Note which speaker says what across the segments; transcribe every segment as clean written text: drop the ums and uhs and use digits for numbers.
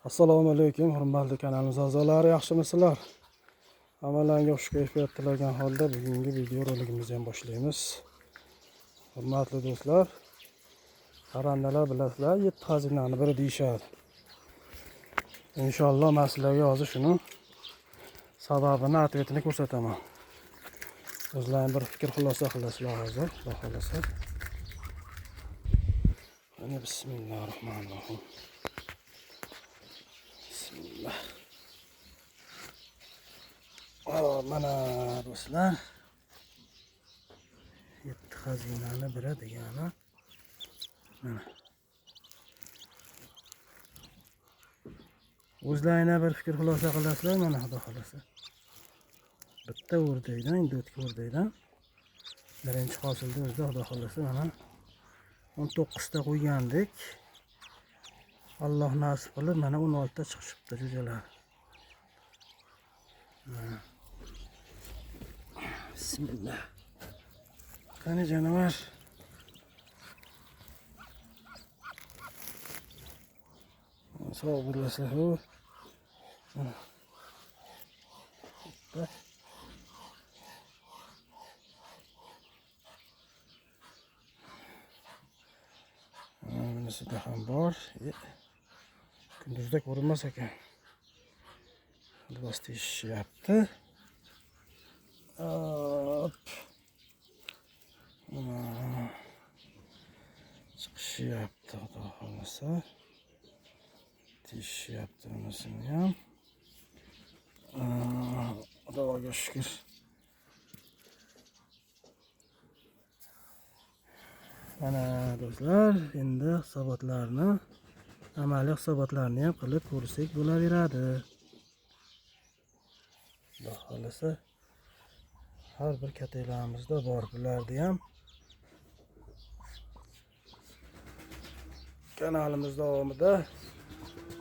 Speaker 1: Assalomu alaykum, hurmatli kanalimiz a'zolari, yaxshimisizlar? Hammalarga xush kayfiyat tilagan holda bugungi video roligimizni ham boshlaymiz. Hurmatli do'stlar, qarandalar bilasizlar, 7 xazinani biri deyishadi. Inshaalloh men sizlarga hozir shuni sababini, atvetini ko'rsataman. O'zlaring bir fikr xulosa qilasizlar hozir, xudo xolasa. Ana bismillahirrohmanirrohim. Bismillah. Mana do'stlar, 7 xazinani biri degani mana. O'zlaringlar bir fikr xulosa qilasizlar, mana xudo xolasa. Bitta o'rdakdan, endi o'tga o'rdakdan birinchi hosilda o'zida xudo xolasa mana 19 ta qo'ygandik. Alloh nasib qilib mana 16 ta chiqishibdi jo'jalar. Bismillah. Qani janavar. Sog' bo'lasizlar. Bunisida ham bor. Kunduzda ko'rinmas ekan. Libos teshishyapti. Chiqishyapti, xudo xolasa. Teshishyapti unisini ham. Xudoga shukr. Mana do'stlar, endi hisobotlarni, amaliy hisobotlarni ham qilib ko'rsak bo'laveradi. Xudo xolasa har bir katalarimizda bor, bularni ham kanalimiz davomida,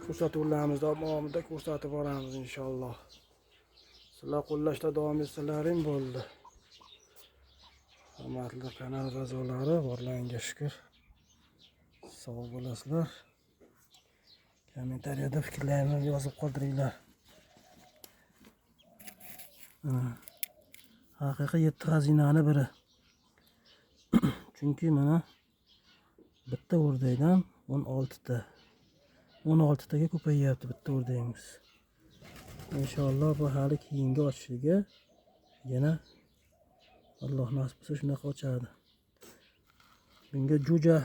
Speaker 1: ko'rsatuvlarimiz davomida ko'rsatib boramiz inshaalloh. Sizlar qo'llashda davom etsalaring bo'ldi. Hurmatli kanal a'zolari, borlaringga shukr. Sog' bo'lasizlar. Kommentariyada fikrlaringizni yozib qoldiringlar. Haqiqiy 7 xazinani biri. Chunki mana bitta o'rdakdan 16 ta. 16 taga ko'payyapti bitta o'rdagimiz. Inshaalloh bu hali keyingi ochishiga yana Alloh nasib qilsa shunaqa ochadi. Bunga jo'ja,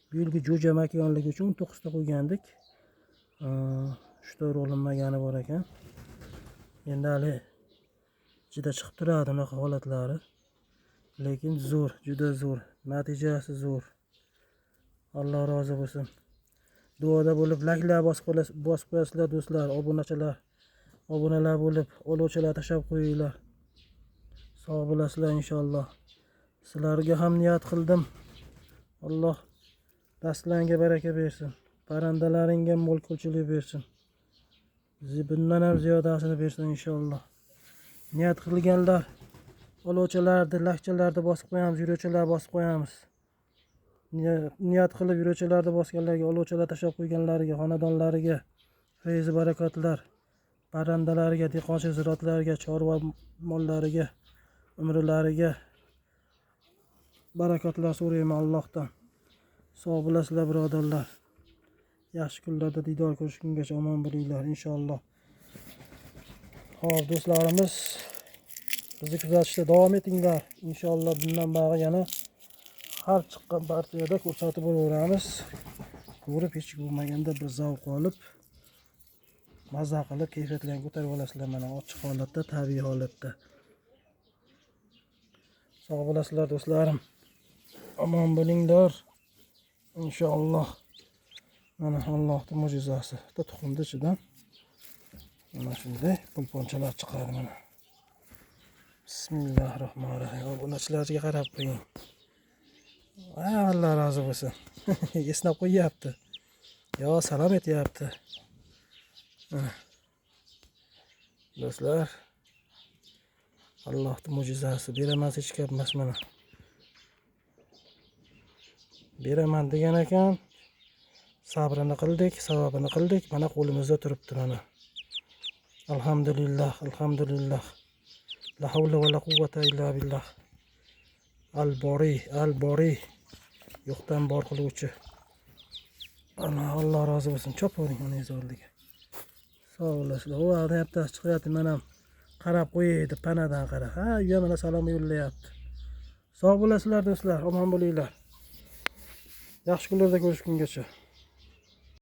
Speaker 1: bu yilgi jo'ja makonligi uchun 9 ta qo'ygandik. 3 ta olinmagani bor ekan. Endi hali juda chiqib turadi unaqa holatlari. Lekin zo'r, juda zo'r, natijasi zo'r. Alloh rozi bo'lsin. Duoda bo'lib like'lar bosib qo'yasizlar do'stlar, obunachilar. Obunalar bo'lib, olovchilar tashlab qo'yinglar. Sog' bo'lasizlar inshaalloh. Sizlarga ham niyat qildim. Alloh dastlaringga baraka bersin. Parrandalaringga mo'l-ko'lchilik bersin. Bundan ham ziyodasini bersin inshaalloh. Niyat qilganlar olovchilarni, lakchalarni bosib qo'yamiz, yuruvchilar bosib qo'yamiz. Niyat qilib yuruvchilarni bosganlarga, olovchilar tashlab qo'yganlariga, xonadonlariga fayz barakotlar, parrandalariga, dehqonchilik ziroatlariga, chorva mollariga, umrlariga barakotlar so'rayman Allohdan. Sog' bo'lasizlar birodarlar. Yaxshi kunlarda diydor ko'rishgungacha omon bo'linglar inshaalloh. Xo'p do'stlarimiz, bizni kuzatishda davom etinglar. Inshaalloh bundan bog'i yana har chiqqan partiyada ko'rsatib boraveramiz. Ko'rib hech bo'lmaganda bir zavq olib, mazza qilib, kayfiyatlarni ko'tarib olasizlar mana ochiq holatda, tabiiy holatda. Sog' bo'lasizlar do'stlarim. Omon bo'linglar. Inshaalloh. Mana Allohning mo'jizasi. Bitta tuxumni ichidan mana shunday pulponchalar chiqadi mana. Bismillahirrohmanirrohim. Obunachilarga qarab qo'ying. Alloh rozi bo'lsin. Esnab qo'yapti. Yo, salom etyapti. Do'stlar, Allohning mo'jizasi, beraman hech gap emas mana. Beraman degan ekan, sabrini qildik, savobini qildik. Mana qo'limizda turibdi mana. Alhamdulillah, alhamdulillah. La havla va la quvvata illa billah. Al-Bori. Yo'qdan bor qiluvchi. Alloh rozi bo'lsin. Chopavering oningiz oldiga. Sog' bo'lasizlar. O, deyapti, chiqyapti mana. Qarab qo'ydi panadan qara. Ha, uyga mana salom yo'llayapti. Sog' bo'lasizlar do'stlar, omon bo'linglar. Yaxshi kunlarda ko'rishgungacha.